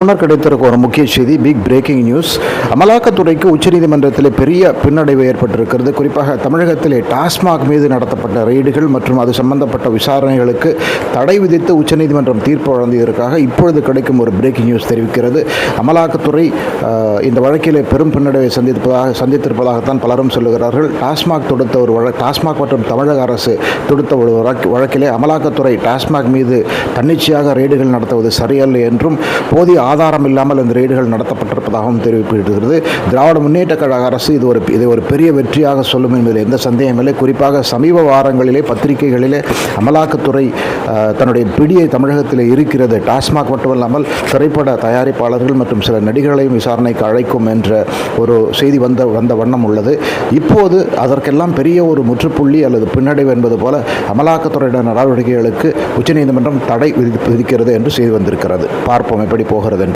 முன்னர் கிடைத்திருக்க ஒரு முக்கிய செய்தி, பிக் பிரேக்கிங் நியூஸ். அமலாக்கத்துறைக்கு உச்சநீதிமன்றத்தில் பெரிய பின்னடைவு ஏற்பட்டிருக்கிறது. குறிப்பாக தமிழகத்திலே டாஸ்மாக் மீது நடத்தப்பட்ட ரெய்டுகள் மற்றும் அது சம்பந்தப்பட்ட விசாரணைகளுக்கு தடை விதித்து உச்சநீதிமன்றம் தீர்ப்பு வழங்கியதற்காக இப்பொழுது கிடைக்கும் ஒரு பிரேக்கிங் நியூஸ் தெரிவிக்கிறது. அமலாக்கத்துறை இந்த வழக்கிலே பெரும் பின்னடைவை சந்தித்திருப்பதாகத்தான் பலரும் சொல்லுகிறார்கள். டாஸ்மாக் மற்றும் தமிழக அரசு தொடுத்த ஒரு வழக்கிலே அமலாக்கத்துறை டாஸ்மாக் மீது தன்னிச்சையாக ரெய்டுகள் நடத்துவது சரியல்ல என்றும் போதிய ஆதாரம் இல்லாமல் இந்த ரெய்டுகள் நடத்தப்பட்டிருப்பதாகவும் தெரிவிக்கப்படுகிறது. திராவிட முன்னேற்ற கழக அரசு இதை ஒரு பெரிய வெற்றியாக சொல்லும் என்பதில் எந்த சந்தேகமில்லை. குறிப்பாக சமீப வாரங்களிலே பத்திரிகைகளிலே அமலாக்கத்துறை தன்னுடைய பிடியை தமிழகத்தில் இருக்கிறது, டாஸ்மாக் மட்டுமல்லாமல் திரைப்பட தயாரிப்பாளர்கள் மற்றும் சில நடிகர்களையும் விசாரணைக்கு அழைக்கும் என்ற ஒரு செய்தி வந்த வண்ணம் உள்ளது. இப்போது அதற்கெல்லாம் பெரிய ஒரு முற்றுப்புள்ளி அல்லது பின்னடைவு என்பது போல அமலாக்கத்துறையின நடவடிக்கைகளுக்கு உச்சநீதிமன்றம் தடை விதிக்கிறது என்று செய்தி வந்திருக்கிறது. பார்ப்போம் எப்படி போகிறது.